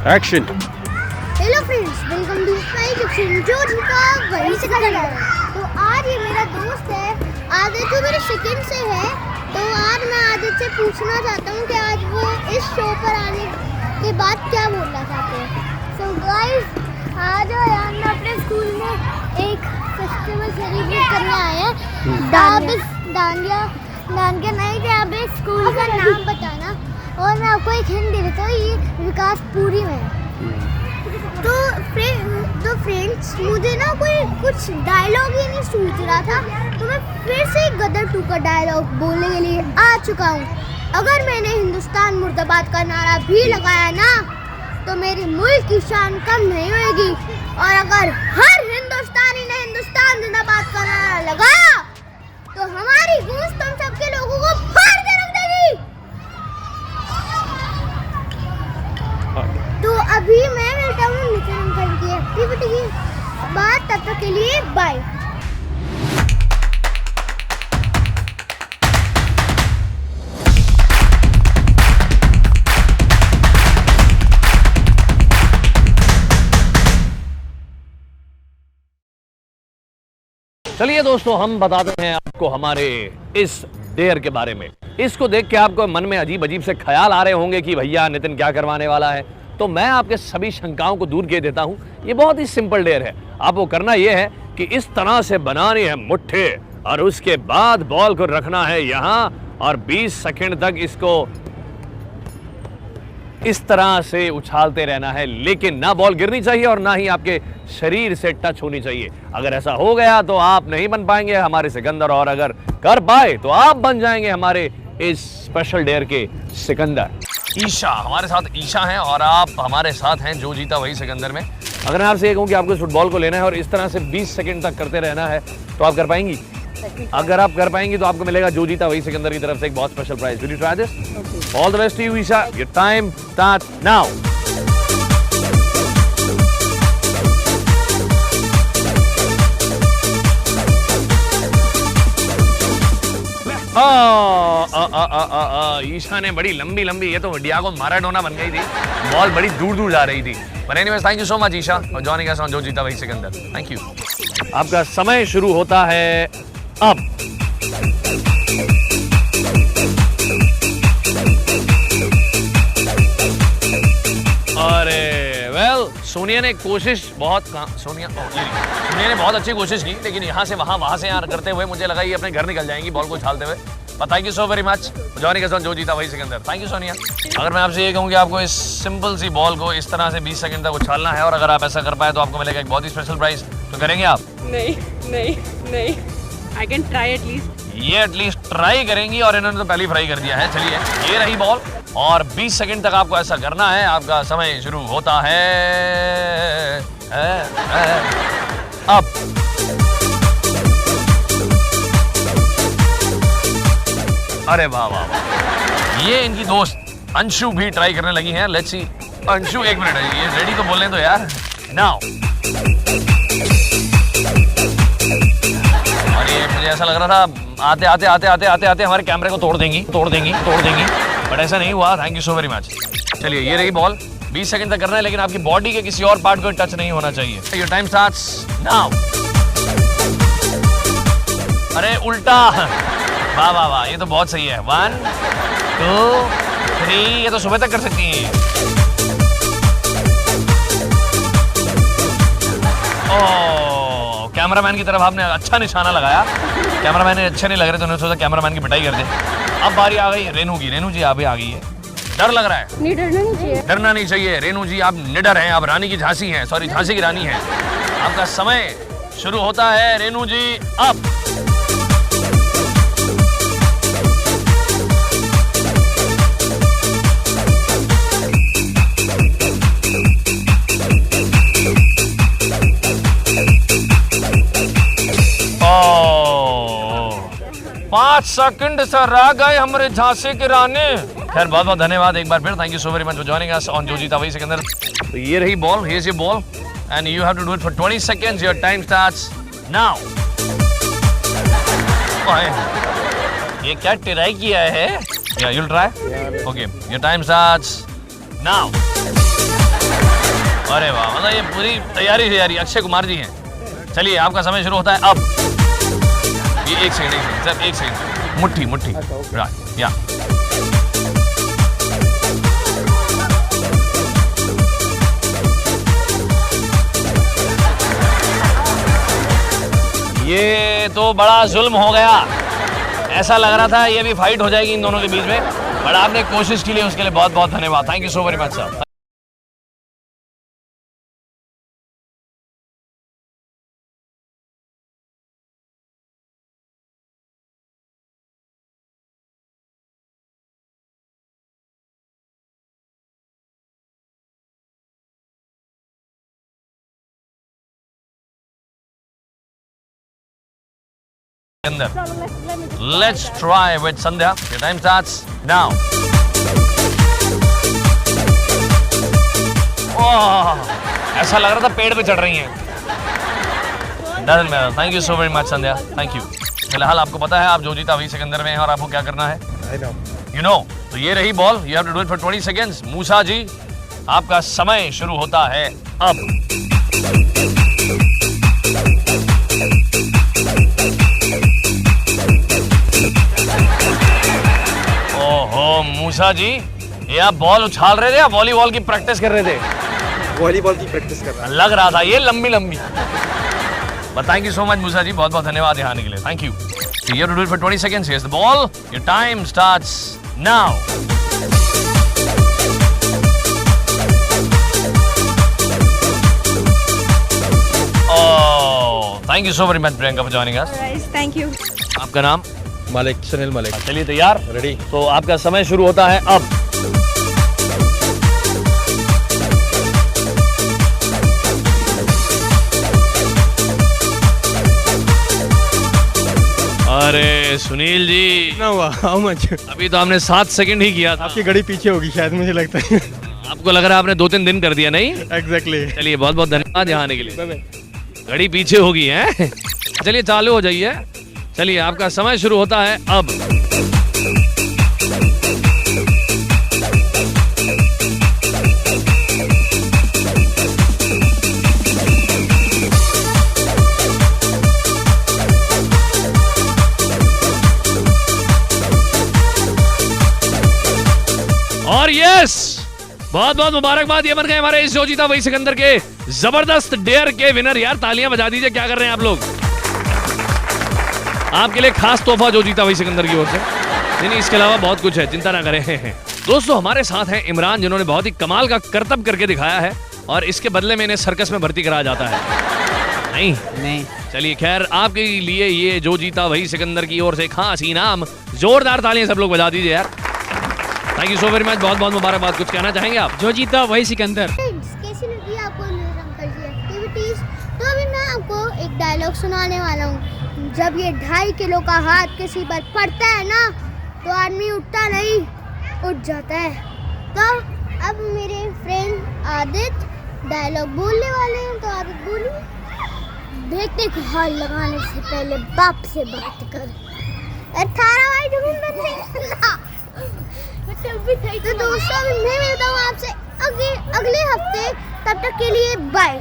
Action. Hello friends, welcome to my section Jo Jeeta Wahi Sikandar. तो आज ये मेरा दोस्त है आदित्य, मेरे सेकंड से है। तो आज मैं आदित्य से पूछना चाहता हूँ कि आज वो इस शो पर आने के बाद क्या बोलना चाहते हैं। सो गाइस, आज यार मैं अपने स्कूल में एक फेस्टिवल सेलिब्रेट करने आए हैं। डांडिया नहीं थे। आप इस स्कूल का नाम बताना और मैं आपको एक हिंट दे देता हूँ, ये विकासपुरी में है। तो फ्रेंड्स, मुझे ना कोई कुछ डायलॉग ही नहीं सूझ रहा था, तो मैं फिर से गदर 2 का डायलॉग बोलने के लिए आ चुका हूँ। अगर मैंने हिंदुस्तान मुर्दाबाद का नारा भी लगाया ना, तो मेरी मुल्क की शान कम नहीं होगी। और अगर हर हिंदुस्तानी ने हिंदुस्तान जिंदाबाद का नारा लगाया, तो हमारी गूंज तुम सबके लोगों को फाड़ के रख देगी। तो अभी मैं मिलता हूँ नितिन अंकल की एक्टिविटी की बात, तब तक के लिए बाय। चलिए दोस्तों, हम बताते हैं आपको हमारे इस डेयर के बारे में। इसको देख के आपको मन में अजीब अजीब से ख्याल आ रहे होंगे कि भैया नितिन क्या करवाने वाला है। तो मैं आपके सभी शंकाओं को दूर किए देता हूं। ये बहुत ही सिंपल डेयर है। आपको करना यह है कि इस तरह से बनानी है मुट्ठी, और उसके बाद बॉल को रखना है यहां, और 20 सेकंड तक इसको इस तरह से उछालते रहना है। लेकिन ना बॉल गिरनी चाहिए और ना ही आपके शरीर से टच होनी चाहिए। अगर ऐसा हो गया तो आप नहीं बन पाएंगे हमारे सिकंदर, और अगर कर पाए तो आप बन जाएंगे हमारे इस स्पेशल डेयर के सिकंदर। ईशा हमारे साथ ईशा हैं, और आप हमारे साथ हैं जो जीता वही सिकंदर में। अगर मैं आपसे ये कहूँ कि आपको इस फुटबॉल को लेना है और इस तरह से 20 सेकंड तक करते रहना है, तो आप कर पाएंगी? अगर आप कर पाएंगी तो आपको मिलेगा जो जीता वही सिकंदर की तरफ से एक बहुत special prize. Will you try this? All the best to you Isha. Your time start now. Isha ने बड़ी लंबी लंबी, ये तो डियागो माराडोना बन गई थी, बॉल बड़ी दूर दूर जा रही थी। But anyways, thank you so much Isha और joining us on Jo Jeeta Wahi Sikandar. Thank you. आपका समय शुरू होता है अब। अरे वेल, सोनिया ने कोशिश बहुत सोनिया ने बहुत अच्छी कोशिश की, लेकिन यहाँ से वहाँ से यहाँ करते हुए मुझे लगा ये अपने घर निकल जाएंगी बॉल को उछालते हुए। Thank you so very much joining us on Jo Jeeta Wahi Sikandar. Thank you Sonia. अगर मैं आपसे ये कहूँ कि आपको इस सिंपल सी बॉल को इस तरह से 20 सेकंड तक उछालना है, और अगर आप ऐसा कर पाए तो आपको मिलेगा एक बहुत ही स्पेशल प्राइज, तो करेंगे आप? नहीं, आई कैन ट्राई एटलीस्ट। ये एटलीस्ट ट्राई करेंगी, और इन्होंने तो पहले फ्राई कर दिया है। चलिए, ये रही बॉल, और 20 सेकंड तक आपको ऐसा करना है। आपका समय शुरू होता है अब। अरे वाह वाह वाह, ये इनकी दोस्त अंशु भी ट्राई करने लगी हैं। Let's see. अंशु, एक मिनट है, ये रेडी तो बोलने दो यार। नाउ। और ये मुझे ऐसा लग रहा था आते हमारे कैमरे को तोड़ देंगी, बट ऐसा नहीं हुआ। Thank you so very much. चलिए, ये रही बॉल, 20 सेकंड तक करना है, लेकिन आपकी बॉडी के किसी और पार्ट को टच नहीं होना चाहिए। Your time starts now. अरे उल्टा, वाह वाह वाह, ये तो बहुत सही है। 1 2 3, ये तो सुबह तक कर सकती हैं। ओह, कैमरामैन की तरफ आपने अच्छा निशाना लगाया। कैमरामैन ने अच्छे नहीं लग रहे, तो उन्होंने सोचा कैमरामैन की पिटाई कर दे। अब बारी आ गई रेनू की। रेनू जी, आप भी आ गई है। डर लग रहा है? नहीं, डरना नहीं चाहिए रेनू जी, आप निडर हैं, आप रानी की झांसी हैं, सॉरी झांसी की रानी हैं। आपका समय शुरू होता है रेनू जी अब। ओह, 5 सेकंड से रह गए हमारे झांसी की रानी। खैर, बहुत बहुत धन्यवाद एक बार फिर। Thank you so very much for joining us on Jo Jeeta Wahi Sikandar. तो ये रही ball, here's your ball, and you have to do it for 20 seconds. Your time starts now. ये क्या ट्राई किया है? Yeah, you'll try? Okay, your time starts now. अरे वाह, मतलब ये पूरी तैयारी अक्षय कुमार जी हैं। चलिए आपका समय शुरू होता है अब। ये एक सेकंड सर, एक सेकंड। मुट्ठी राइट या ये तो बड़ा जुल्म हो गया। ऐसा लग रहा था ये भी फाइट हो जाएगी इन दोनों के बीच में, बट आपने कोशिश की लिए उसके लिए बहुत बहुत धन्यवाद। Thank you so very much sir. Let's try with Sandhya. Your time starts now. ऐसा लग रहा था पेड़ पे चढ़ रही हैं। Doesn't matter. Thank you so very much Sandhya. Thank you. फिलहाल आपको पता है आप जो जीता वही सिकंदर में है और आपको क्या करना है? I know. You know. तो ये रही ball. You have to do it for 20 seconds. मूसा जी, आपका समय शुरू होता है अब। ओहो मूसा जी, ये आप बॉल उछाल रहे थे या वॉलीबॉल की प्रैक्टिस कर रहे थे? वॉलीबॉल की प्रैक्टिस कर रहा लग रहा था ये लंबी। But thank you so much Musa ji, बहुत बहुत धन्यवाद यहाँ आने के लिए। Thank you. You have to do it for 20 seconds. Here's the ball. Your time starts now. Oh, thank you so very much Priyanka for joining us. Thank you. आपका नाम? मालिक, सुनील मालिक। चलिए तैयार? रेडी। तो आपका समय शुरू होता है अब। अरे सुनील जी, कितना हुआ? How much? अभी तो हमने 7 सेकंड ही किया था। आपकी घड़ी पीछे होगी शायद, मुझे लगता है। आपको लग रहा है आपने 2-3 दिन कर दिया नहीं? एग्जैक्टली। चलिए बहुत बहुत धन्यवाद यहाँ आने के लिए। घड़ी पीछे होगी है। चलिए चालू हो जाइए। चलिए आपका समय शुरू होता है अब। और यस, बहुत बहुत मुबारकबाद, ये बन गए हमारे इस जो जीता वही सिकंदर के जबरदस्त डेयर के विनर। यार तालियां बजा दीजिए, क्या कर रहे हैं आप लोग? आपके लिए खास तोहफा जो जीता वही सिकंदर की ओर से। नहीं, इसके अलावा बहुत कुछ है, चिंता ना करें। दोस्तों हमारे साथ हैं इमरान, जिन्होंने बहुत ही कमाल का करतब करके दिखाया है और इसके बदले में इन्हें सर्कस में भर्ती कराया जाता है। नहीं। चलिए खैर, आपके लिए ये जो जीता वही सिकंदर की ओर से खास इनाम। जोरदार तालियां सब लोग बजा दीजिए यार। Thank you so very much, बहुत बहुत मुबारकबाद। कुछ कहना चाहेंगे आप? जो जीता वही सिकंदर। कैसी लगी आपको अंकल की एक्टिविटीज? तो अभी मैं आपको एक डायलॉग सुनाने वाला हूँ। जब ये 2.5 किलो का हाथ किसी पर पड़ता है ना, तो आदमी उठता नहीं, उठ जाता है। तो अब मेरे फ्रेंड आदित्य डायलॉग बोलने वाले हैं, तो आदित्य बोलिए। बेटे को हाथ लगाने से पहले बाप से बात कर। 18 भाई तो दोस्तों मैं मिलता हूँ आपसे अगले हफ्ते, तब तक के लिए बाय।